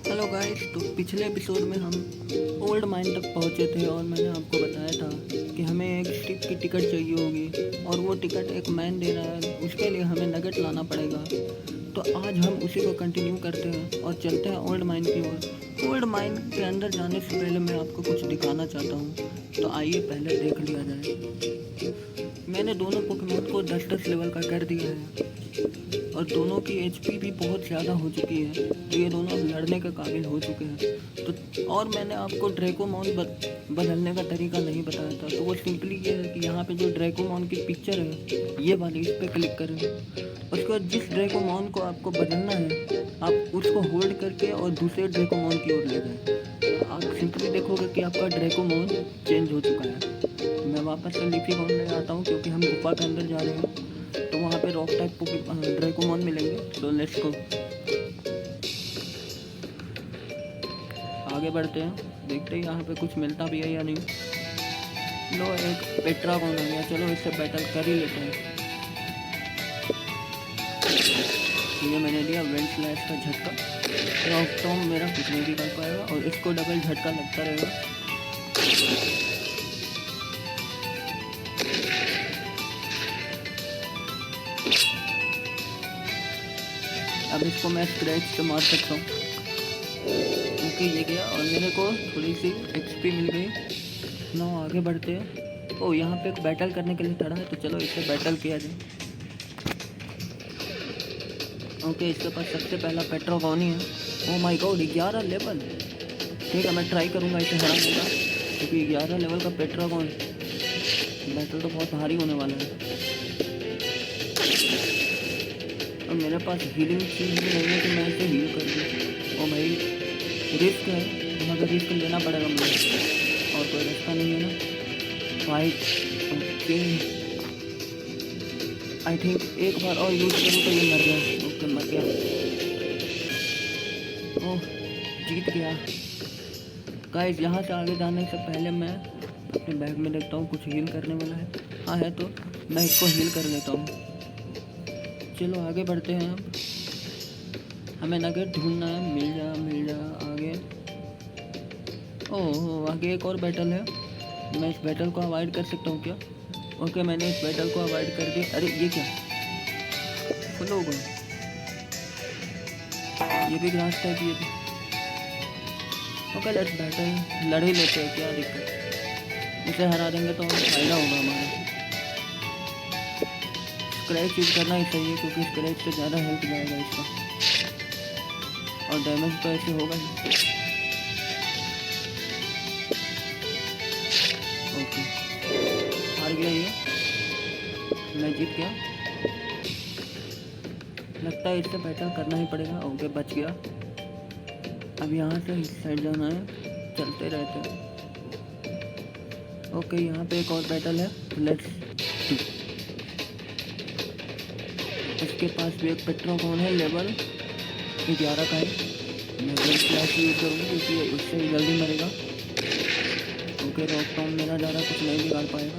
Hello guys. तो पिछले episode में हम ओल्ड माइन तक पहुंचे थे और मैंने आपको बताया था कि हमें एक ट्रिप की टिकट चाहिए होगी और वो टिकट एक मैन दे रहा है। उसके लिए हमें नगेट लाना पड़ेगा। तो आज हम उसी को कंटिन्यू करते हैं और चलते हैं ओल्ड माइन की ओर। ओल्ड माइन के अंदर जाने से पहले मैं आपको कुछ दिखाना चाहता हूँ, तो आइए पहले देख लिया जाए। मैंने दोनों पोकेमॉन को 10-10 लेवल का कर दिया है और दोनों की एचपी भी बहुत ज़्यादा हो चुकी है, तो ये दोनों अब लड़ने के काबिल हो चुके हैं। तो और मैंने आपको ड्रैकोमॉन बदलने का तरीका नहीं बताया था, तो वो सिंपली ये है कि यहाँ पे जो ड्रैकोमॉन की पिक्चर है ये वाली, इस पर क्लिक करें। उसके बाद जिस ड्रैकोमॉन को आपको बदलना है आप उसको होल्ड करके और दूसरे ड्रैकोमॉन की ओर ले जाएं। आप सिंपली देखोगे कि आपका ड्रैकोमॉन चेंज हो चुका है। मैं वापस से लीफी गॉन ले आता हूँ क्योंकि हम गुफा के अंदर जा रहे हैं, तो वहाँ पे रॉक टाइप ड्रैकोमॉन मिलेंगे। तो लेट्स गो, आगे बढ़ते हैं, देखते हैं यहाँ पे कुछ मिलता भी है या नहीं। लो, एक पेट्रागॉन आ गया, चलो इससे बैटल कर ही लेते हैं। ये मैंने लिया वेंट स्लैश का झटका, रॉक टॉम मेरा कुछ नहीं भी कर पाएगा और इसको डबल झटका लगता रहेगा। अब इसको मैं स्क्रैच से मार सकता हूँ। ओके, ये गया और मेरे को थोड़ी सी एक्सपी मिल गई। ना आगे बढ़ते हैं। ओ, यहाँ पे एक बैटल करने के लिए खड़ा है, तो चलो इससे बैटल किया जाए। ओके, इसके पास सबसे पहला पेट्रागॉन ही है। Oh my God, 11 level. ठीक है, मैं ट्राई करूँगा इसे हराने का, क्योंकि 11 लेवल का पेट्रागॉन बैटल तो बहुत भारी होने वाला है। और मेरे पास हीलिंग चीज़ भी नहीं है कि मैं इसे हील कर दूँ। और भाई रिस्क है, मगर रिस्क लेना पड़ेगा मुझे, और कोई रास्ता नहीं है ना। फाइट। ओके, आई थिंक एक बार और यूज़ करूँ तो ये मर गया। ओके, मर गया। ओह, जीत गया। गाइस, यहाँ से आगे जाने से पहले मैं अपने बैग में देखता हूँ कुछ हील करने वाला है। हाँ है, तो मैं इसको हील कर लेता हूँ। चलो आगे बढ़ते हैं। अब हमें नगेट ढूंढना है। मिल जा आगे। ओह, आगे एक और बैटल है। मैं इस बैटल को अवॉइड कर सकता हूँ क्या? ओके, मैंने इस बैटल को अवॉइड कर दिया। अरे ये क्या, फुल हो गया। ये भी ग्रास टाइप, ये भी। ओके, लेट्स बैटल, लड़ ही लेते हैं, क्या दिक्कत। इसे हरा देंगे तो फायदा होगा हमारा। स्क्रैच यूज करना ही सही है, क्योंकि स्क्रैच से ज़्यादा हेल्प जाएगा इसका, और डैमेज तो ऐसे होगा ही। ओके, हार गया ये, मैं जीत गया। लगता है इससे बैटल करना ही पड़ेगा। ओके, बच गया। अब यहाँ से इस साइड जाना है, चलते रहते हैं। ओके, यहाँ पे एक और बैटल है, लेट्स डू। इसके पास भी एक पेट्रागॉन है, लेवल 11 का है। मैं वेंट स्लैश यूज करूँगा क्योंकि उससे ही जल्दी मरेगा। ओके, रॉक टॉम मेरा ज़्यादा कुछ नहीं बिगाड़ पाएगा।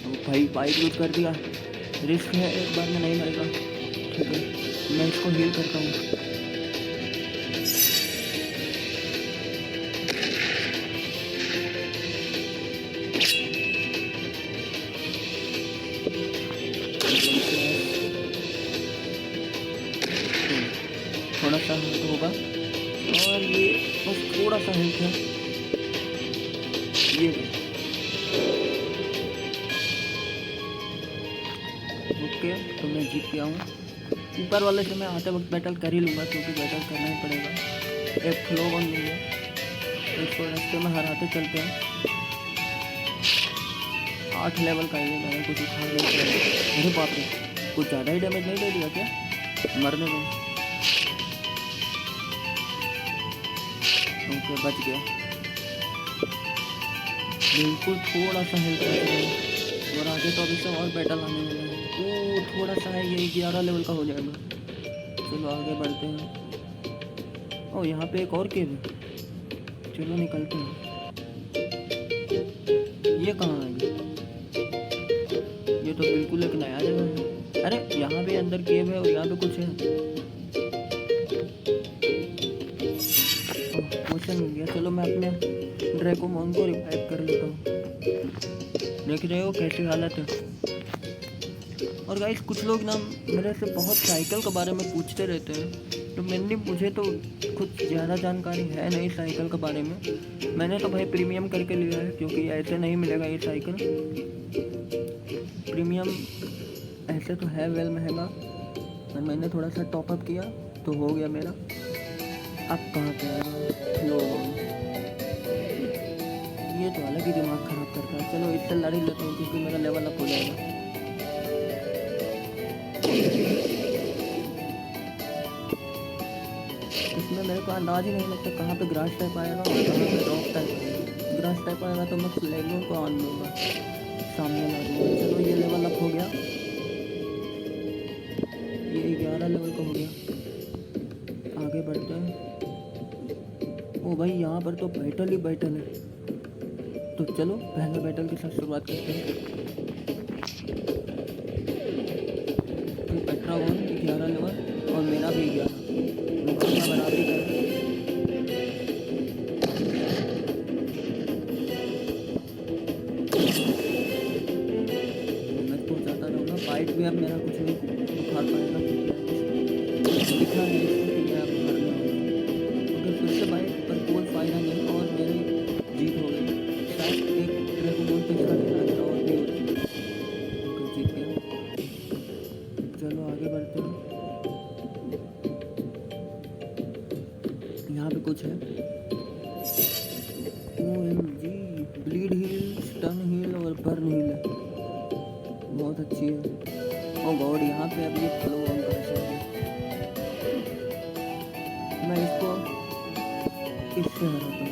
तो भाई बाइक यूज कर दिया, रिस्क है, एक बार में नहीं मरेगा। ठीक है, मैं इसको हील करता हूँ। थोड़ा सा हेल्थ होगा, और ये बस थोड़ा सा हेल्थ है। ये ओके, तो मैं जीत गया हूँ। ऊपर वाले से मैं आते वक्त बैटल कर ही लूँगा, क्योंकि बैटल करना ही पड़ेगा। एक फ्लो वन मिल गया, इसको रास्ते में हराते चलते हैं। 8 लेवल का ये लगा, कुछ उखाड़ नहीं पड़ेगा। अरे बाप रे, कुछ ज़्यादा ही डैमेज नहीं दे दिया क्या? मरने दो। ओके, बच गया। बिल्कुल थोड़ा सा हेल्थ बच गया, और आगे तो अभी से और बैटल आने वाला है। वो थोड़ा सा है, ये 11 लेवल का हो जाएगा। चलो आगे बढ़ते हैं। ओ, यहाँ पे एक और केव है, चलो निकलते हैं। ये कहाँ है? ये तो बिल्कुल एक नया जगह है। अरे यहाँ पे अंदर केव है और यहाँ पे कुछ है। मिशन मिल गया। चलो मैं अपने ड्रैकोमोन को रिवाइव कर लेता हूँ। देख रहे हो कैसी हालत है। और गाइस कुछ लोग ना मेरे से बहुत साइकिल के बारे में पूछते रहते हैं, तो मुझे तो कुछ ज़्यादा जानकारी है नहीं साइकिल के बारे में। मैंने तो भाई प्रीमियम करके लिया है, क्योंकि ऐसे नहीं मिलेगा ये साइकिल। प्रीमियम ऐसे तो है वेल महंगा, पर मैंने थोड़ा सा टॉपअप किया तो हो गया मेरा। अब कहाँ पे लो, ये तो अलग ही दिमाग ख़राब करता है। चलो इससे लड़ ही लेता हूँ, क्योंकि मेरा लेवल अप हो जाएगा। इसमें मेरे को अंदाज ही नहीं लगता कहाँ पे ग्रास टाइप आएगा और कहाँ पे रॉक टाइप आएगा। ग्रास टाइप आएगा तो मैं फ्लेमिंग को ऑन लूँगा, सामने ला दूँगा। चलो ये लेवल अप हो गया, ये 11 लेवल का हो गया। आगे बढ़ते हैं। ओ भाई यहाँ पर तो बैटल ही बैटल है, तो चलो पहले बैटल के साथ शुरुआत करते हैं। तो पेट्रागॉन 11 लेवल और मेरा भी 11, बराबरी कर। मैं तो जाता रहूँगा, फाइट भी अब मेरा कुछ नहीं उखाड़ पाएगा, दिखा नहीं इसको कि मैं अब मरने वाला हूँ। अगर फिर से बाइक पर कोई फायदा नहीं और मेरी जीत हो गई। शायद एक ड्रैगोन तीसरा खेला मेरा और भी जीत गया। चलो आगे बढ़ते हैं। यहाँ पे कुछ है। OMG, bleed heal, stun heal और बर्न हील है, बहुत अच्छी है। ओ गॉड, यहाँ पे अब ये फ्लो ऑन कर सकते। मैं इसको इससे हराता हूँ।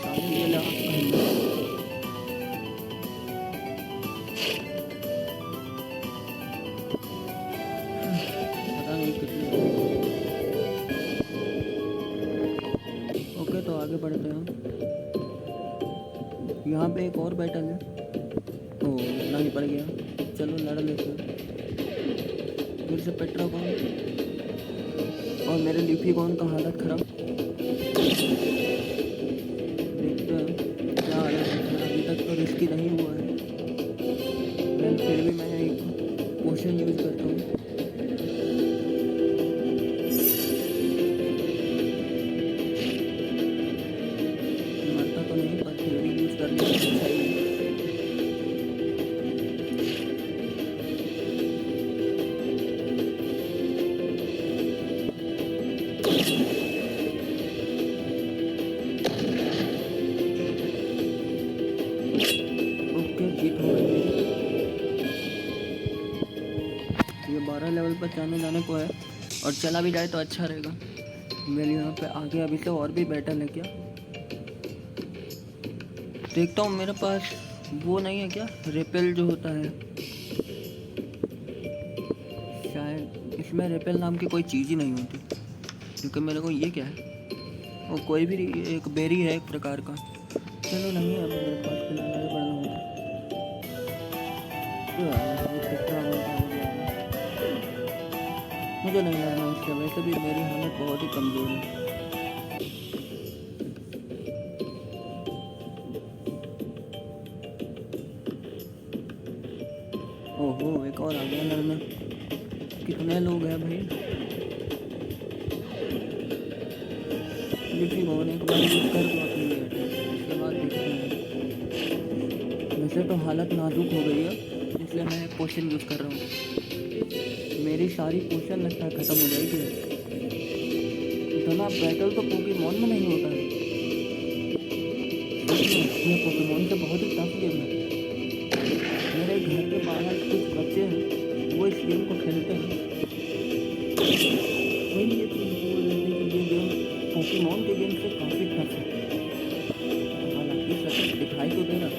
सामने ये लगा पता नहीं कितने। ओके तो आगे बढ़ते हैं। यहाँ पे एक और बैटल है। ओ नहीं पड़ गया, चलो लड़ लेते हैं। फिर से पेट्रागॉन और मेरे लीफीगॉन का हालत खराब। देखते हैं क्या हालत है। अभी तक तो रिस्की नहीं हुआ है, फिर भी मैं एक पोशन यूज करता हूँ। मरता तो नहीं, पर फिर भी यूज कर लिया अच्छा ही। जीत हो गई। ये 12 लेवल पर जाने को है, और चला भी जाए तो अच्छा रहेगा। मेरे यहाँ पे आगे अभी तो और भी बैटल है क्या, देखता हूँ। मेरे पास वो नहीं है क्या, रेपेल जो होता है, शायद इसमें रेपेल नाम की कोई चीज़ ही नहीं होती। क्योंकि मेरे को ये क्या है, वो कोई भी एक बेरी है एक प्रकार का। चलो नहीं है मेरे पास, फिलहाल आगे बढ़ना होगा। मुझे नहीं लड़ना इससे, वैसे भी मेरी हालत बहुत ही कमज़ोर है। ओहो, एक और आ गया लड़ने। कितने लोग हैं भाई। लीफीगॉन एक बार यूज कर दो अपनी लेट, उसके बाद देखते हैं। वैसे तो हालत नाजुक हो गई है, इसलिए मैं पोशन यूज़ कर रहा हूँ। मेरी सारी पोशन लगता है ख़त्म हो जाएगी। इतना बैटल तो पोकेमॉन में नहीं होता है। ये पोकेमॉन तो बहुत ही टफ गेम है। मेरे घर के बाहर कुछ बच्चे हैं, वो इस गेम को खेलते हैं। वही ये चीज़ बोल रहे थे कि ये गेम पोकेमॉन के गेम से काफ़ी टफ है। हालांकि सच दिखाई तो दे रहा,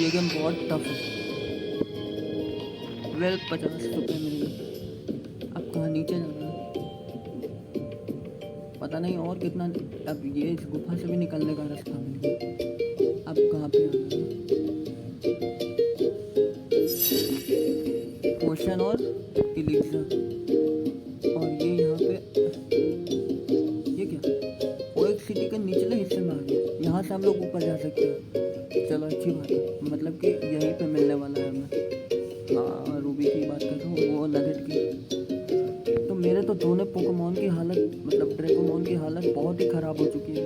ये गेम बहुत टफ है। वेल 50 रुपये मिल गए। अब कहाँ नीचे जाना है पता नहीं, और कितना। अब ये इस गुफा से भी निकलने का रास्ता मिल गया। अब कहाँ पे आना है। पोशन और इलिक्सर। और ये यहाँ पे ये क्या, वो एक सिटी के निचले हिस्से में आ गया। यहाँ से हम लोग ऊपर जा सकते हैं। चलो अच्छी बात है, मतलब कि यहीं पे मिलने वाला है हमें। हाँ रूबी की बात कर रहा हूँ, वो नगेट की। तो मेरे तो दोनों पोकेमॉन की हालत, मतलब ड्रैकोमॉन की हालत बहुत ही ख़राब हो चुकी है।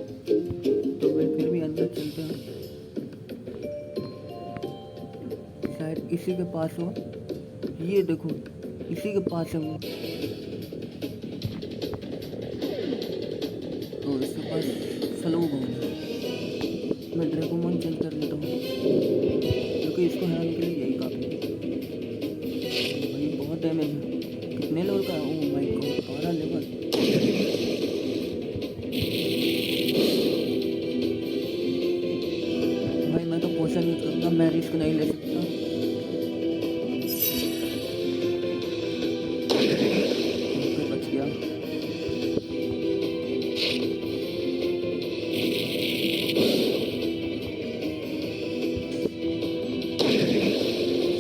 तो मैं फिर भी अंदर चलते हैं, शायद इसी के पास हो। ये देखो इसी के पास है वो। तो इसके पास स्लोग हो, मैं ड्रैकोमॉन चेंज कर लेता हूँ क्योंकि इसको हराने के लिए यही काफ़ी है। भाई बहुत डैमेज है। कितने लेवल का है? Oh my God 12 level. भाई मैं तो पोशन यूज करूँगा, मैं रिस्क नहीं ले सकता। बच गया।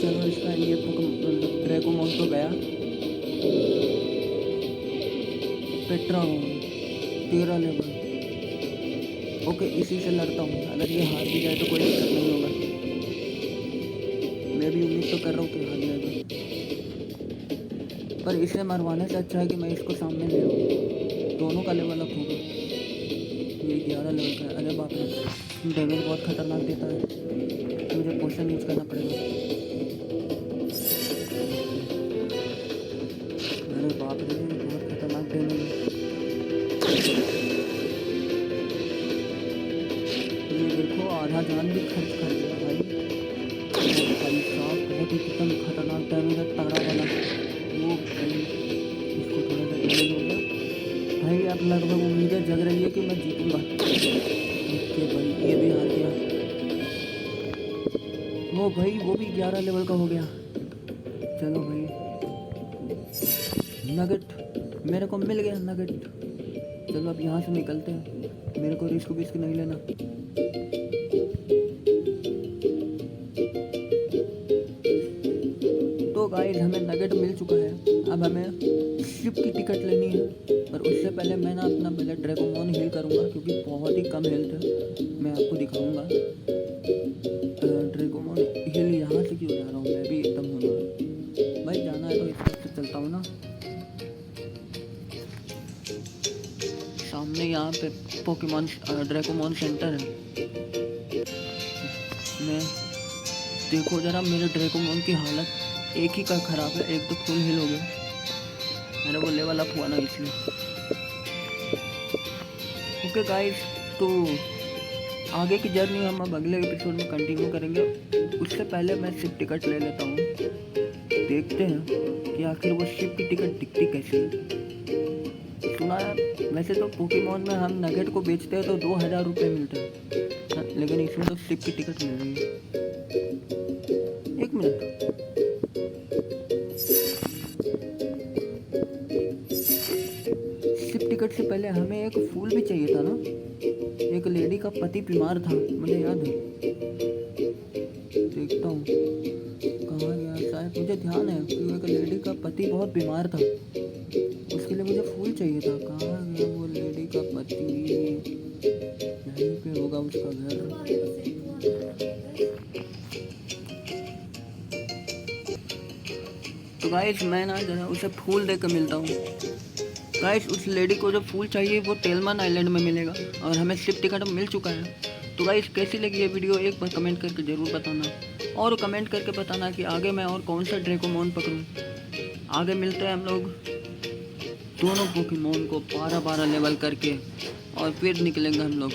चलो इसका ये ड्रैकोमॉन तो गया। पेट्रागोन 13 लेवल। ओके इसी से लड़ता हूँ, अगर ये हार भी जाए तो कोई दिक्कत नहीं होगा। मैं भी उम्मीद तो कर रहा हूँ कि हार जाएगा, पर इसे मरवाने से अच्छा है कि मैं इसको सामने ले लूँ। दोनों का लेवल अप होगा। ये 11 लेवल का है। अरे बाप रे, डैमेज बहुत खतरनाक देता है, मुझे पोशन यूज करना पड़ेगा। अरे बाप रे, बहुत खतरनाक डैमेज है। ये देखो आधा जान भी खर्च कर दिया भाई। भाई साहब बहुत ही एकदम खतरनाक डैमेज है, तगड़ा वाला। वो भाई इसको थोड़ा सा डैमेज हो गया। भाई अब लगभग उम्मीदें जग रही है कि मैं जीतूंगा। ओके भाई ये भी हार गया। वो भाई वो भी 11 लेवल का हो गया। चलो भाई नगेट मेरे को मिल गया नगेट। चलो अब यहाँ से निकलते हैं, मेरे को रिस्क विस्क नहीं लेना। तो गाइस हमें नगेट मिल चुका है, अब हमें शिप की टिकट लेनी है। पर उससे पहले मैं ना अपना पहले ड्रैकोमॉन हील करूँगा क्योंकि बहुत ही कम हेल्थ है। मैं आपको दिखाऊंगा ड्रैकोमॉन हील यहाँ से क्यों जा रहा हूँ, मैं भी एकदम होना भाई। जाना है तो इस तरफ से चलता हूँ ना। सामने यहाँ पे पोकेमॉन ड्रैकोमॉन सेंटर है। मैं देखो जरा मेरे ड्रैकोमॉन की हालत एक ही का ख़राब है, एक तो फुल हिल हो गया। मेरा वो लेवल अप हुआ ना इसलिए। ओके गाइस, तो आगे की जर्नी हम अब अगले एपिसोड में कंटिन्यू करेंगे। उससे पहले मैं शिप टिकट ले लेता हूँ, देखते हैं कि आखिर वो शिप की टिकट दिखती कैसी है। सुना है वैसे तो पोकेमॉन में हम नगेट को बेचते हैं तो 2000 रुपये मिलते हैं, लेकिन इसमें तो शिप की टिकट मिल रही है। एक मिनट, शिप टिकट से पहले हमें एक फूल भी चाहिए था ना। एक लेडी का पति बीमार था, मुझे याद है। देखता हूँ कहाँ गया, शायद मुझे ध्यान है कि एक लेडी का पति बहुत बीमार था, उसके लिए मुझे फूल चाहिए था। कहाँ गया वो लेडी का पति? यहीं पे होगा उसका घर। तो गाइस मैं ना जरा उसे फूल दे कर मिलता हूँ। गाइस उस लेडी को जो फूल चाहिए वो टेलमन आइलैंड में मिलेगा और हमें शिप टिकट मिल चुका है। तो गाइस कैसी लगी ये वीडियो एक बार कमेंट करके ज़रूर बताना, और कमेंट करके बताना कि आगे मैं और कौन सा ड्रैकोमॉन पकड़ूँ। आगे मिलते हैं हम लोग दोनों पोकेमॉन को 12-12 लेवल करके, और फिर निकलेंगे हम लोग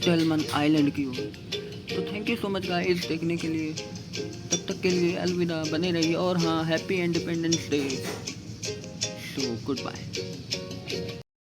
टेलमन आइलैंड की ओर। तो thank you so much guys देखने के लिए। तब तक के लिए अलविदा, बने रहिए। और हाँ, happy independence day. So good bye.